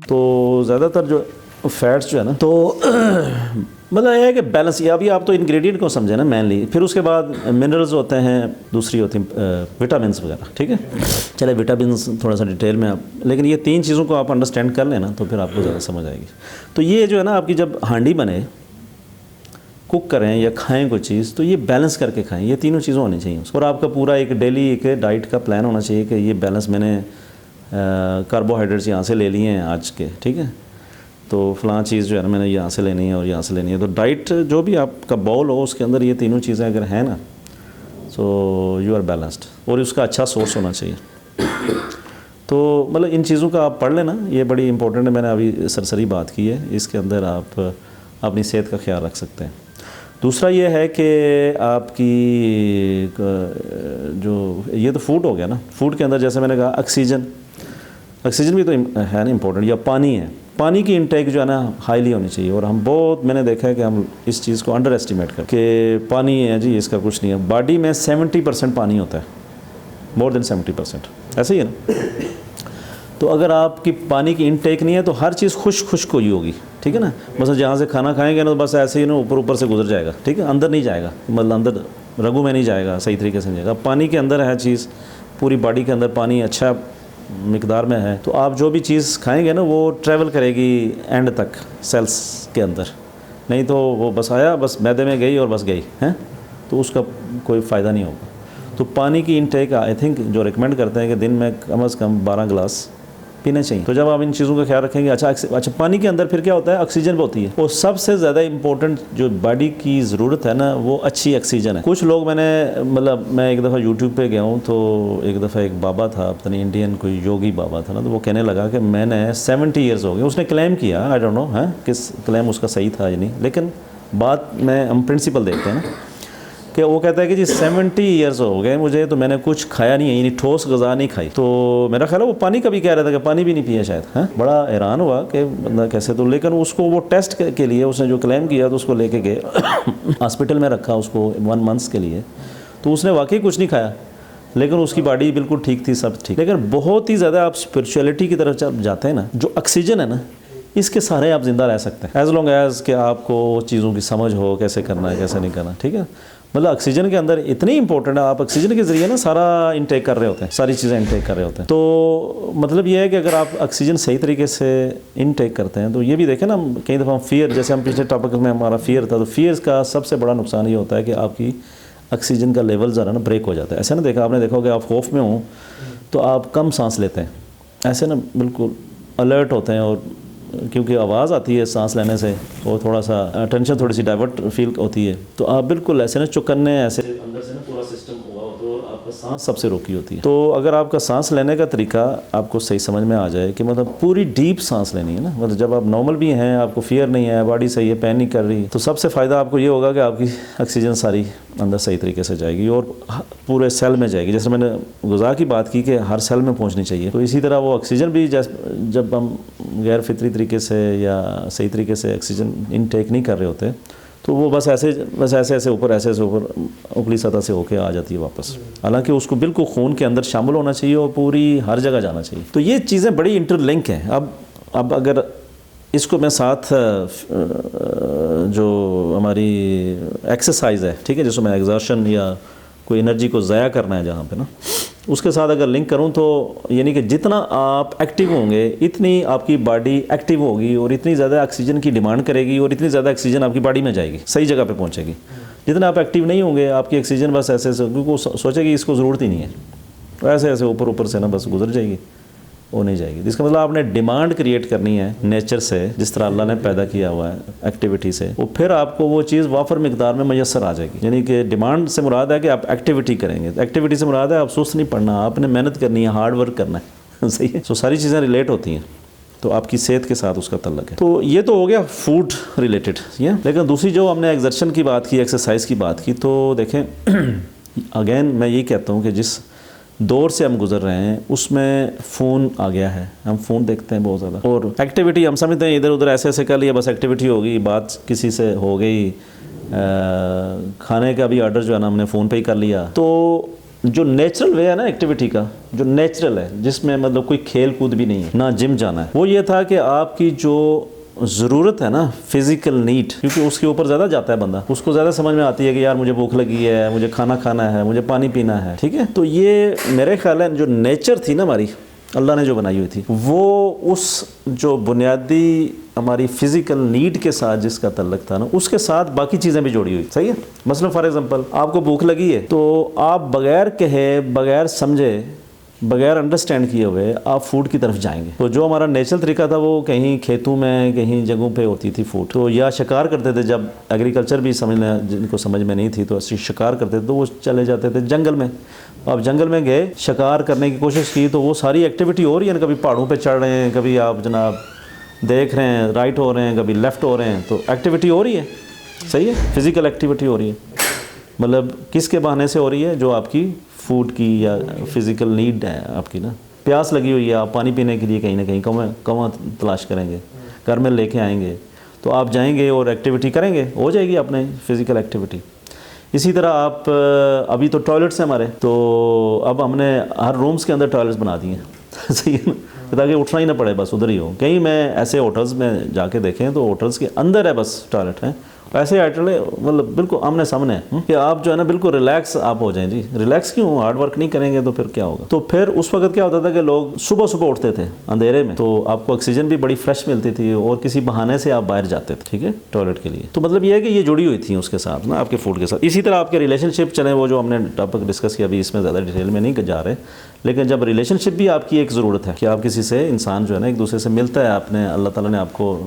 तो ज़्यादातर जो फैट्स जो है ना, तो मतलब यह है कि बैलेंस, या अभी आप तो इंग्रेडिएंट को समझे ना मेनली, फिर उसके बाद मिनरल्स होते हैं, दूसरी होती हैं विटामिन्स वगैरह, ठीक है। चले विटामिन्स थोड़ा सा डिटेल में आप, लेकिन ये 3 चीज़ों को आप अंडरस्टैंड कर लेना तो फिर आपको ज़्यादा समझ आएगी। तो ये जो है ना आपकी जब हांडी बने, कुक करें या खाएं कोई चीज़, तो ये बैलेंस करके खाएं, ये तीनों चीज़ें होनी चाहिए। और आपका पूरा एक डेली एक डाइट का प्लान होना चाहिए कि ये बैलेंस, मैंने कार्बोहाइड्रेट्स यहाँ से ले लिए हैं आज के, ठीक है, तो फ़लाँ चीज़ जो है ना मैंने यहाँ से लेनी है और यहाँ से लेनी है। तो डाइट जो भी आपका बाउल हो उसके अंदर ये तीनों चीज़ें अगर हैं ना, सो यू आर बैलेंस्ड, और उसका अच्छा सोर्स होना चाहिए। तो मतलब इन चीज़ों का आप पढ़ लेना, ये बड़ी इंपॉर्टेंट है। मैंने अभी सरसरी बात की है, इसके अंदर आप अपनी सेहत का ख्याल रख सकते हैं। दूसरा ये है कि आपकी जो ये तो फूड हो गया ना, फूड के अंदर जैसे मैंने कहा ऑक्सीजन भी तो है ना इम्पोर्टेंट, या पानी है, पानी की इनटेक जो है ना हाईली होनी चाहिए। और हम बहुत, मैंने देखा है कि हम इस चीज़ को अंडर एस्टिमेट कर कि पानी है जी इसका कुछ नहीं है। बॉडी में 70% पानी होता है, मोर देन 70%, ऐसे ही है ना। तो अगर आपकी पानी की इनटेक नहीं है तो हर चीज़ खुश्क हुई होगी, ठीक है ना। बस जहाँ से खाना खाएंगे ना तो बस ऐसे ही ना ऊपर से गुजर जाएगा, ठीक है, अंदर नहीं जाएगा, मतलब अंदर रगों में नहीं जाएगा, सही तरीके से नहीं जाएगा। पानी के अंदर है चीज़, पूरी बॉडी के अंदर पानी अच्छा मिकदार में है, तो आप जो भी चीज़ खाएंगे ना वो ट्रैवल करेगी एंड तक सेल्स के अंदर, नहीं तो वो बस आया, बस मैदे में गई और बस गई है, तो उसका कोई फ़ायदा नहीं होगा। तो पानी की इनटेक आई थिंक जो रिकमेंड करते हैं कि दिन में कम से कम 12 गिलास पीना चाहिए। तो जब आप इन चीज़ों का ख्याल रखेंगे, अच्छा पानी के अंदर फिर क्या होता है, ऑक्सीजन भी होती है, और सबसे ज़्यादा इंपॉर्टेंट जो बॉडी की ज़रूरत है ना वो अच्छी ऑक्सीजन है। कुछ लोग, मैं एक दफ़ा यूट्यूब पे गया हूँ, तो एक दफ़ा एक बाबा था, पता नहीं इंडियन कोई योगी बाबा था ना, तो वो कहने लगा कि मैंने 70 ईयर्स हो गए, उसने क्लेम किया, आई डोंट नो है किस क्लेम उसका सही था या नहीं, लेकिन बात में हम प्रिंसिपल देखते हैं ना कि वो कहता है कि जी 70 ईयर्स हो गए मुझे, तो मैंने कुछ खाया नहीं है, यानी ठोस गज़ा नहीं खाई। तो मेरा ख्याल है वो पानी का भी कह रहा था कि पानी भी नहीं पिया शायद, है। बड़ा हैरान हुआ कि बंदा कैसे, तो लेकिन उसको वो टेस्ट के लिए उसने जो क्लेम किया तो उसको लेके गए हॉस्पिटल में रखा उसको 1 मंथ के लिए, तो उसने वाकई कुछ नहीं खाया, लेकिन उसकी बॉडी बिल्कुल ठीक थी, सब ठीक। लेकिन बहुत ही ज़्यादा आप स्पिरिचुअलिटी की तरफ जब जाते हैं ना, जो ऑक्सीजन है ना, इसके सारे आप ज़िंदा रह सकते हैं, एज लॉन्ग एज कि आपको चीज़ों की समझ हो, कैसे करना है कैसे नहीं करना, ठीक है। मतलब ऑक्सीजन के अंदर इतनी इंपॉर्टेंट है, आप ऑक्सीजन के ज़रिए ना सारा इनटेक कर रहे होते हैं, सारी चीज़ें इनटेक कर रहे होते हैं। तो मतलब ये है कि अगर आप ऑक्सीजन सही तरीके से इनटेक करते हैं, तो ये भी देखें ना, कई दफ़ा फियर, जैसे हम पिछले टॉपिक में हमारा फियर था, तो फियर का सबसे बड़ा नुकसान ये होता है कि आपकी ऑक्सीजन का लेवल ज़रा ना ब्रेक हो जाता है। ऐसे ना देखा आपने, देखा कि आप खौफ में हो तो आप कम सांस लेते हैं, ऐसे ना बिल्कुल अलर्ट होते हैं, और क्योंकि आवाज़ आती है सांस लेने से, वो थोड़ा सा टेंशन थोड़ी सी डाइवर्ट फील होती है, तो आप बिल्कुल ऐसे ना चुकन्ने, ऐसे अंदर से ना पूरा सिस्टम हुआ हो, तो आपका सांस सबसे रोकी होती है। तो अगर आपका सांस लेने का तरीका आपको सही समझ में आ जाए कि मतलब पूरी डीप सांस लेनी है ना, मतलब जब आप नॉर्मल भी हैं, आपको फियर नहीं है, बॉडी सही है, पैन नहीं कर रही, तो सबसे फ़ायदा आपको ये होगा कि आपकी ऑक्सीजन सारी अंदर सही तरीके से जाएगी और पूरे सेल में जाएगी। जैसे मैंने ग़िज़ा की बात की कि हर सेल में पहुंचनी चाहिए, तो इसी तरह वो ऑक्सीजन भी जब हम गैर फितरी तरीके से या सही तरीके से ऑक्सीजन इनटेक नहीं कर रहे होते, तो वो बस ऐसे ऊपर ऊपरी सतह से होके आ जाती है वापस। हालांकि उसको बिल्कुल खून के अंदर शामिल होना चाहिए और पूरी हर जगह जाना चाहिए। तो ये चीज़ें बड़ी इंटरलिंक हैं। अब अगर इसको मैं साथ जो हमारी एक्सरसाइज है, ठीक है, जिसमें एग्जर्शन या कोई एनर्जी को ज़ाया करना है जहाँ पे ना, उसके साथ अगर लिंक करूँ तो यानी कि जितना आप एक्टिव होंगे इतनी आपकी बॉडी एक्टिव होगी और इतनी ज़्यादा ऑक्सीजन की डिमांड करेगी और इतनी ज़्यादा ऑक्सीजन आपकी बॉडी में जाएगी, सही जगह पे पहुँचेगी। जितना आप एक्टिव नहीं होंगे, आपकी ऑक्सीजन बस ऐसे क्योंकि सोचेगी इसको ज़रूरत ही नहीं है, तो ऐसे ऊपर से ना बस गुजर जाएगी, वो नहीं जाएगी। इसका मतलब आपने डिमांड क्रिएट करनी है नेचर से, जिस तरह अल्लाह ने पैदा किया हुआ है एक्टिविटी से, वो फिर आपको वो चीज़ वाफर मिकदार में मैसर आ जाएगी। यानी कि डिमांड से मुराद है कि आप एक्टिविटी करेंगे, एक्टिविटी से मुराद है आप सुस्त नहीं पड़ना, आपने मेहनत करनी है, हार्ड वर्क करना है सही है। तो सारी चीज़ें रिलेट होती हैं, तो आपकी सेहत के साथ उसका तल्लक है। तो ये तो हो गया फूड रिलेटेड ये। लेकिन दूसरी जो हमने एक्सर्शन की बात की, एक्सरसाइज की बात की, तो देखें अगेन मैं यही कहता हूँ कि जिस दौर से हम गुजर रहे हैं उसमें फ़ोन आ गया है, हम फ़ोन देखते हैं बहुत ज़्यादा, और एक्टिविटी हम समझते हैं इधर उधर ऐसे कर लिया, बस एक्टिविटी होगी, बात किसी से हो गई, खाने का भी ऑर्डर जो है ना हमने फ़ोन पे ही कर लिया। तो जो नेचुरल वे है ना एक्टिविटी का, जो नेचुरल है, जिसमें मतलब कोई खेल कूद भी नहीं है, ना जिम जाना है, वो ये था कि आपकी जो ज़रूरत है ना, फिज़िकल नीड, क्योंकि उसके ऊपर ज़्यादा जाता है बंदा, उसको ज़्यादा समझ में आती है कि यार मुझे भूख लगी है, मुझे खाना खाना है, मुझे पानी पीना है, ठीक है। तो ये मेरे ख्याल है जो नेचर थी ना हमारी, अल्लाह ने जो बनाई हुई थी, वो उस जो बुनियादी हमारी फ़िज़िकल नीड के साथ जिसका तल्लक था ना, उसके साथ बाकी चीज़ें भी जोड़ी हुई, सही है। मसलन फॉर एग्जांपल आपको भूख लगी है, तो आप बगैर कहे, बगैर समझे, बगैर अंडरस्टैंड किए हुए आप फूड की तरफ जाएंगे। तो जो हमारा नेचुरल तरीका था वो कहीं खेतों में, कहीं जगहों पे होती थी फूड, तो या शिकार करते थे, जब एग्रीकल्चर भी समझना जिनको समझ में नहीं थी तो ऐसे शिकार करते थे, तो वो चले जाते थे जंगल में। आप जंगल में गए, शिकार करने की कोशिश की, तो वो सारी एक्टिविटी हो रही है ना, कभी पहाड़ों पे चढ़ रहे हैं, कभी आप जनाब देख रहे हैं राइट हो रहे हैं, कभी लेफ़्ट हो रहे हैं, तो एक्टिविटी हो रही है, सही है, फिज़िकल एक्टिविटी हो रही है। मतलब किसके बहाने से हो रही है? जो आपकी फूड की या फिज़िकल नीड है आपकी ना, प्यास लगी हुई है, आप पानी पीने के लिए कहीं ना कहीं कहाँ तलाश करेंगे, घर में लेके आएंगे, तो आप जाएंगे और एक्टिविटी करेंगे, हो जाएगी आपने फ़िज़िकल एक्टिविटी। इसी तरह आप अभी तो टॉयलेट्स हैं हमारे, तो अब हमने हर रूम्स के अंदर टॉयलेट्स बना दिए हैं सही है ना, ताकि उठना ही ना पड़े, बस उधर ही हो। कहीं मैं ऐसे होटल्स में जाके देखें तो होटल्स के अंदर है बस टॉयलेट है, ऐसे होटल है मतलब बिल्कुल आमने सामने है कि आप जो है ना बिल्कुल रिलैक्स आप हो जाएं। जी रिलैक्स क्यों, हार्ड वर्क नहीं करेंगे तो फिर क्या होगा। तो फिर उस वक्त क्या होता था कि लोग सुबह सुबह उठते थे अंधेरे में, तो आपको ऑक्सीजन भी बड़ी फ्रेश मिलती थी और किसी बहाने से आप बाहर जाते थे, ठीक है, टॉयलेट के लिए। तो मतलब ये है कि ये जुड़ी हुई थी उसके साथ ना, आपके फूड के साथ। इसी तरह आपके रिलेशनशिप चले, वो जो हमने टॉपिक डिस्कस किया, अभी इसमें ज़्यादा डिटेल में नहीं जा रहे, लेकिन जब रिलेशनशिप भी आपकी एक ज़रूरत है कि आप किसी से, इंसान जो है ना एक दूसरे से मिलता है, आपने अल्लाह ताला ने आपको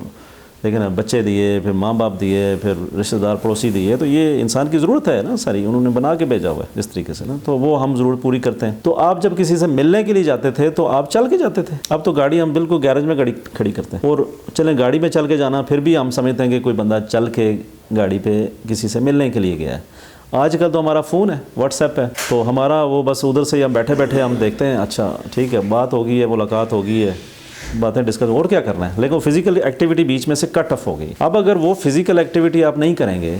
लेकिन बच्चे दिए, फिर माँ बाप दिए, फिर रिश्तेदार पड़ोसी दिए, तो ये इंसान की ज़रूरत है ना सारी, उन्होंने बना के भेजा हुआ है इस तरीके से ना, तो वो हम ज़रूरत पूरी करते हैं। तो आप जब किसी से मिलने के लिए जाते थे तो आप चल के जाते थे, अब तो गाड़ी हम बिल्कुल गैरेज में गाड़ी खड़ी करते हैं, और चलें गाड़ी में चल के जाना, फिर भी हम समझते हैं कि कोई बंदा चल के गाड़ी पे किसी से मिलने के लिए गया है। आजकल तो हमारा फ़ोन है, व्हाट्सएप है, तो हमारा वो बस उधर से हम बैठे बैठे हम देखते हैं, अच्छा ठीक है बात हो गई है, मुलाकात हो गई है, बातें डिस्कस, और क्या करना है। लेकिन फिज़िकल एक्टिविटी बीच में से कट ऑफ हो गई। अब अगर वो फिज़िकल एक्टिविटी आप नहीं करेंगे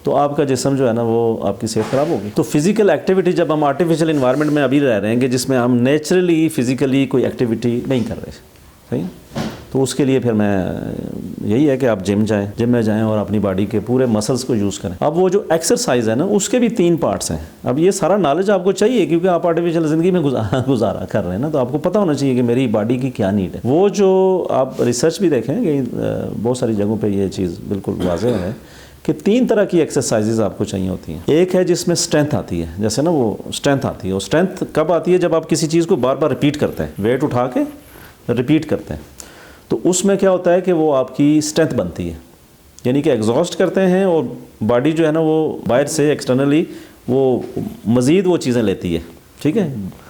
तो आपका जिस्म जो है ना वो आपकी सेहत ख़राब होगी। तो फिज़िकल एक्टिविटी, जब हम आर्टिफिशियल इन्वायरमेंट में अभी रह रहे हैं कि जिसमें हम नेचुरली फ़िज़िकली कोई एक्टिविटी नहीं कर रहे, सही, तो उसके लिए फिर मैं यही है कि आप जिम में जाएं और अपनी बॉडी के पूरे मसल्स को यूज़ करें। अब वो जो एक्सरसाइज है ना, उसके भी 3 पार्ट्स हैं। अब ये सारा नॉलेज आपको चाहिए क्योंकि आप आर्टिफिशियल ज़िंदगी में गुजारा कर रहे हैं ना, तो आपको पता होना चाहिए कि मेरी बॉडी की क्या नीड है। वो जो आप रिसर्च भी देखें कि बहुत सारी जगहों पर ये चीज़ बिल्कुल वाज़ेह है कि 3 तरह की एक्सरसाइजेज आपको चाहिए होती हैं। एक है जिसमें स्ट्रेंथ आती है, जैसे ना वो स्ट्रेंथ आती है, और स्ट्रेंथ कब आती है? जब आप किसी चीज़ को बार बार रिपीट करते हैं, वेट उठा के रिपीट करते हैं, तो उसमें क्या होता है कि वो आपकी स्ट्रेंथ बनती है, यानी कि एग्जॉस्ट करते हैं और बॉडी जो है ना वो बाहर से एक्सटर्नली वो मज़ीद वो चीज़ें लेती है, ठीक है,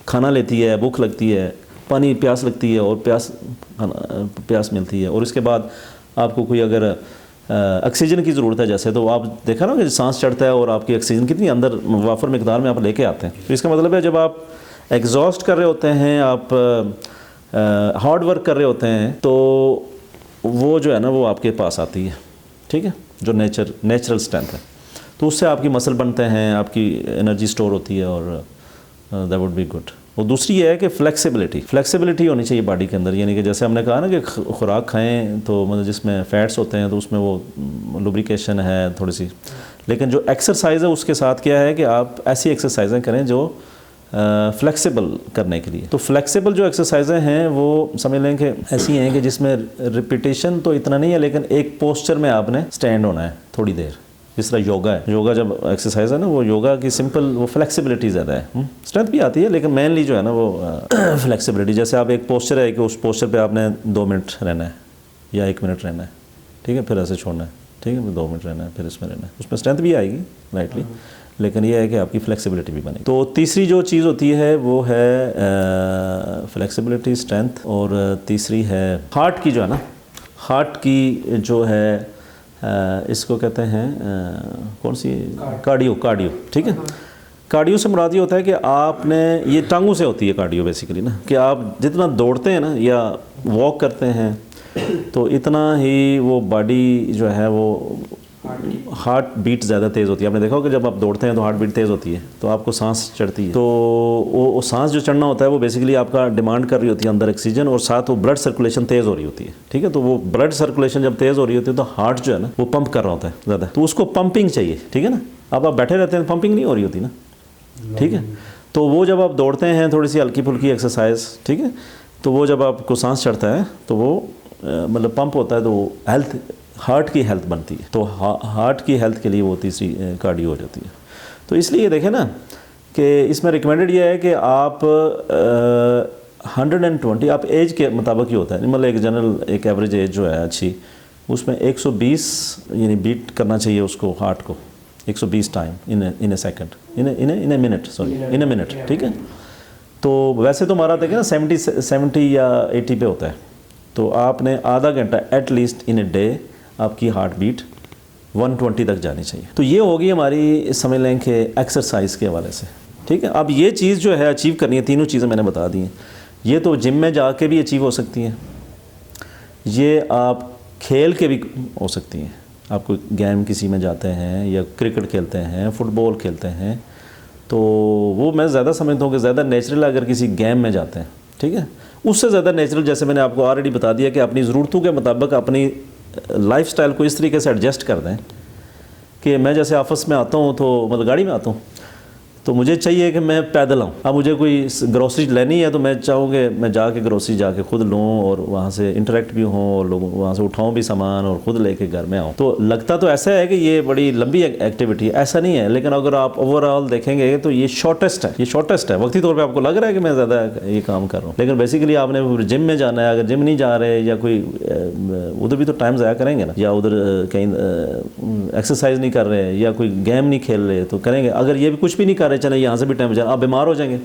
खाना लेती है, भूख लगती है, पानी प्यास लगती है, और प्यास मिलती है, और इसके बाद आपको कोई अगर ऑक्सीजन की ज़रूरत है जैसे, तो आप देखा ना कि सांस चढ़ता है और आपकी ऑक्सीजन कितनी अंदर वाफर मिकदार में आप लेके आते हैं। तो इसका मतलब है जब आप एग्जॉस्ट कर रहे होते हैं, आप हार्ड वर्क कर रहे होते हैं, तो वो जो है ना वो आपके पास आती है, ठीक है, जो नेचुरल स्ट्रेंथ है, तो उससे आपकी मसल बनते हैं, आपकी एनर्जी स्टोर होती है, और दैट वुड बी गुड। और दूसरी है कि फ्लेक्सिबिलिटी होनी चाहिए बॉडी के अंदर, यानी कि जैसे हमने कहा ना कि खुराक खाएं तो मतलब जिसमें फ़ैट्स होते हैं तो उसमें वो लुब्रिकेशन है थोड़ी सी, लेकिन जो एक्सरसाइज है उसके साथ क्या है कि आप ऐसी एक्सरसाइजें करें जो फ्लेक्सिबल करने के लिए। तो फ्लेक्सिबल जो एक्सरसाइजें हैं वो समझ लें कि ऐसी हैं कि जिसमें रिपीटेशन तो इतना नहीं है, लेकिन एक पोस्चर में आपने स्टैंड होना है थोड़ी देर, जिस तरह योगा है। योगा जब एक्सरसाइज है ना, वो योगा की सिंपल वो फ्लेक्सिबिलिटी ज़्यादा है, स्ट्रेंथ भी आती है, लेकिन मेनली जो है ना वो फ्लेक्सिबिलिटी। जैसे आप एक पोस्चर है कि उस पोस्चर पे आपने 2 मिनट रहना है या 1 मिनट रहना है, ठीक है, फिर ऐसे छोड़ना है, ठीक है, फिर 2 मिनट रहना है, फिर इसमें रहना है, उसमें स्ट्रेंथ भी आएगी राइटली, लेकिन ये है कि आपकी फ्लेक्सिबिलिटी भी बनेगी। तो तीसरी जो चीज़ होती है वो है फ्लेक्सिबिलिटी, स्ट्रेंथ, और तीसरी है हार्ट की, जो है ना हार्ट की जो है इसको कहते हैं कौन सी, कार्डियो, ठीक है। कार्डियो से मुराद ये होता है कि आपने, ये टांगों से होती है कार्डियो बेसिकली ना, कि आप जितना दौड़ते हैं ना या वॉक करते हैं तो इतना ही वो बॉडी जो है वो हार्ट बीट ज़्यादा तेज़ होती है। आपने देखा होगा जब आप दौड़ते हैं तो हार्ट बीट तेज़ होती है, तो आपको सांस चढ़ती है। तो वो सांस जो चढ़ना होता है वो बेसिकली आपका डिमांड कर रही होती है अंदर ऑक्सीजन, और साथ वो ब्लड सर्कुलेशन तेज़ हो रही होती है। ठीक है, तो वो ब्लड सर्कुलेशन जब तेज़ हो रही होती है तो हार्ट जो है ना वो पंप कर रहा होता है ज़्यादा, तो उसको पंपिंग चाहिए। ठीक है ना, अब आप बैठे रहते हैं तो पंपिंग नहीं हो रही होती ना। ठीक है, तो वो जब आप दौड़ते हैं थोड़ी सी हल्की फुल्की एक्सरसाइज, ठीक है, तो वो जब आपको सांस चढ़ता है तो वो मतलब पंप होता है, तो वो हेल्थ, हार्ट की हेल्थ बनती है। तो हार्ट की हेल्थ के लिए वो तीसरी कार्डियो हो जाती है। तो इसलिए देखें ना कि इसमें रिकमेंडेड ये है कि आप 120, आप एज के मुताबिक ही होता है, मतलब एक जनरल एक एवरेज एज जो है अच्छी, उसमें 120 यानी बीट करना चाहिए उसको, हार्ट को 120 time in A second, in a minute, sorry in a minute. ठीक है, तो वैसे तो हमारा देखें ना 70 या 80 पे होता है, तो आपने आधा घंटा एटलीस्ट इन ए डे आपकी हार्ट बीट 120 तक जानी चाहिए। तो ये होगी हमारी, समझ लें कि एक्सरसाइज के हवाले से। ठीक है, अब ये चीज़ जो है अचीव करनी है, तीनों चीज़ें मैंने बता दी हैं। ये तो जिम में जाके भी अचीव हो सकती हैं, ये आप खेल के भी हो सकती हैं। आप कोई गेम किसी में जाते हैं या क्रिकेट खेलते हैं, फुटबॉल खेलते हैं, तो वो मैं ज़्यादा समझता हूँ कि ज़्यादा नेचुरल अगर किसी गेम में जाते हैं, ठीक है, उससे ज़्यादा नेचुरल, जैसे मैंने आपको ऑलरेडी बता दिया कि अपनी ज़रूरतों के मुताबिक अपनी लाइफस्टाइल को इस तरीके से एडजस्ट कर दें कि मैं जैसे ऑफिस में आता हूँ तो मतलब गाड़ी में आता हूँ, तो मुझे चाहिए कि मैं पैदल आऊँ। अब मुझे कोई ग्रोसरी लेनी है तो मैं चाहूँगी मैं जाके ग्रोसरी जाके खुद लूँ और वहाँ से इंटरेक्ट भी हूँ और लोगों वहाँ से उठाऊँ भी सामान और ख़ुद लेके घर में आऊँ। तो लगता तो ऐसा है कि ये बड़ी लंबी एक्टिविटी है, ऐसा नहीं है, लेकिन अगर आप ओवरऑल देखेंगे तो ये शॉर्टेस्ट है, ये शॉर्टेस्ट है। वक्ती तौर पर आपको लग रहा है कि मैं ज़्यादा ये काम कर रहा हूँ, लेकिन बेसिकली आपने जिम में जाना है। अगर जिम नहीं जा रहे या कोई उधर भी तो टाइम ज़ाया करेंगे ना, या उधर कहीं एक्सरसाइज नहीं कर रहे या कोई गेम नहीं खेल रहे तो करेंगे। अगर ये भी कुछ भी नहीं कर रहे, चले यहाँ से भी टाइम जाना, आप बीमार हो जाएंगे।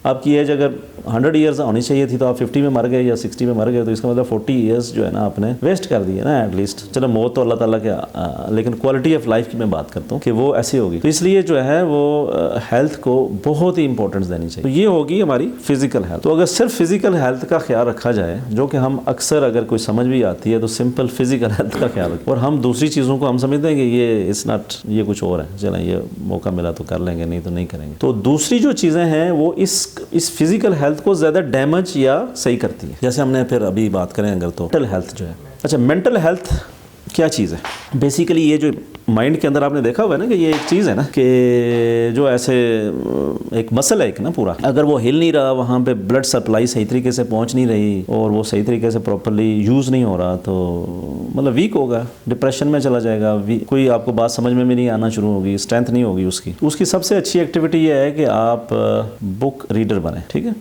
आपकी एज अगर 100 ईयर्स होनी चाहिए थी तो आप 50 में मर गए या 60 में मर गए, तो इसका मतलब 40 ईयर्स जो है ना आपने वेस्ट कर दिए ना एटलीस्ट। चलो मौत तो अल्लाह ताला के, लेकिन क्वालिटी ऑफ लाइफ की मैं बात करता हूँ कि वो ऐसी होगी। तो इसलिए जो है वो हेल्थ को बहुत ही इंपॉर्टेंस देनी चाहिए। तो ये होगी हमारी फिजिकल हेल्थ। तो अगर सिर्फ फिजिकल हेल्थ का ख्याल रखा जाए, जो कि हम अक्सर अगर कोई समझ भी आती है, तो सिंपल फिजिकल हेल्थ का ख्याल रखें, और हम दूसरी चीज़ों को हम समझते हैं कि ये इट्स नॉट, ये कुछ और है, चलें ये मौका मिला तो कर लेंगे, नहीं तो नहीं करेंगे। तो दूसरी जो चीज़ें हैं वो इस फिजिकल हेल्थ को ज़्यादा डैमेज या सही करती है। जैसे हमने फिर अभी बात करें अगर, तो मेंटल हेल्थ जो है, अच्छा मेंटल हेल्थ क्या चीज़ है? बेसिकली ये जो माइंड के अंदर आपने देखा हुआ है ना कि ये एक चीज़ है ना कि जो ऐसे एक मसल है एक ना पूरा, अगर वो हिल नहीं रहा, वहाँ पे ब्लड सप्लाई सही तरीके से पहुँच नहीं रही और वो सही तरीके से प्रॉपरली यूज़ नहीं हो रहा, तो मतलब वीक होगा, डिप्रेशन में चला जाएगा, कोई आपको बात समझ में भी नहीं आना शुरू होगी, स्ट्रेंथ नहीं होगी उसकी सबसे अच्छी एक्टिविटी ये है कि आप बुक रीडर बने। ठीक है,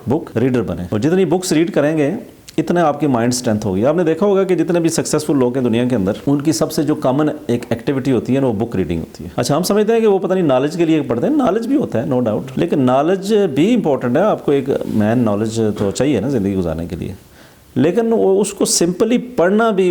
बुक रीडर बने, और जितनी बुक्स रीड करेंगे इतना आपकी माइंड स्ट्रेंथ होगी। आपने देखा होगा कि जितने भी सक्सेसफुल लोग हैं दुनिया के अंदर, उनकी सबसे जो कॉमन एक एक्टिविटी होती है ना, वो बुक रीडिंग होती है। अच्छा, हम समझते हैं कि वो पता नहीं नॉलेज के लिए पढ़ते हैं, नॉलेज भी होता है नो डाउट, लेकिन नॉलेज भी इंपॉर्टेंट है। आपको एक मैन नॉलेज तो चाहिए ना ज़िंदगी गुजारने के लिए, लेकिन वो उसको सिंपली पढ़ना भी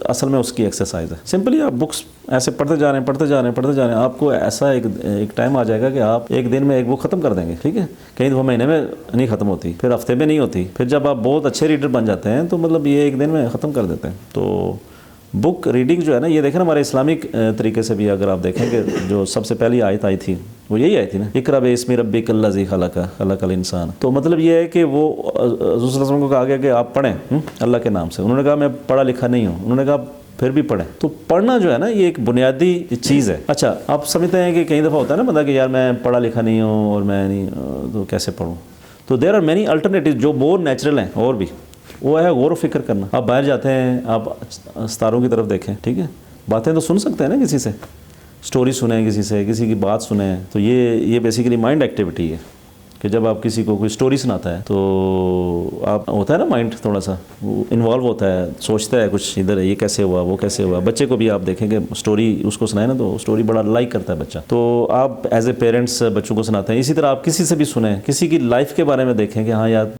असल में उसकी एक्सरसाइज है। सिंपली आप बुक्स ऐसे पढ़ते जा रहे हैं, आपको ऐसा एक टाइम आ जाएगा कि आप एक दिन में एक बुक ख़त्म कर देंगे। ठीक है, कहीं दफ़ा महीने में नहीं ख़त्म होती, फिर हफ्ते में नहीं होती, फिर जब आप बहुत अच्छे रीडर बन जाते हैं तो मतलब ये एक दिन में ख़त्म कर देते हैं। तो बुक रीडिंग जो है ना, ये देखें ना हमारे इस्लामिक तरीके से भी अगर आप देखें कि जो सबसे पहली आयत आई थी वो यही आई थी ना, इक़रा बिस्मि रब्बिकल लज़ी खलक़ल इंसान। तो मतलब ये है कि वो रसूल सल्लल्लाहु अलैहि वसल्लम को कहा गया कि आप पढ़ें अल्लाह के नाम से। उन्होंने कहा मैं पढ़ा लिखा नहीं हूँ, उन्होंने कहा फिर भी पढ़ें। तो पढ़ना जो है ना ये एक बुनियादी चीज़ है। अच्छा, आप समझते हैं कि कई दफ़ा होता है ना बंदा कि यार मैं पढ़ा लिखा नहीं हूँ और मैं नहीं, तो कैसे पढ़ूँ? तो देयर आर मैनी अल्टरनेटिव जो मोर नेचुरल हैं, और भी वो है गौर फिक्र करना। आप बाहर जाते हैं, आप सितारों की तरफ देखें, ठीक है, बातें तो सुन सकते हैं ना, किसी से स्टोरी सुने, किसी की बात सुने, तो ये बेसिकली माइंड एक्टिविटी है कि जब आप किसी को कोई स्टोरी सुनाता है तो आप होता है ना माइंड थोड़ा सा वो इन्वॉल्व होता है, सोचता है कुछ, इधर ये कैसे हुआ, वो कैसे हुआ। बच्चे को भी आप देखेंगे स्टोरी उसको सुनाए ना तो स्टोरी बड़ा लाइक करता है बच्चा, तो आप एज ए पेरेंट्स बच्चों को सुनाते हैं। इसी तरह आप किसी से भी सुने, किसी की लाइफ के बारे में देखें कि हाँ यार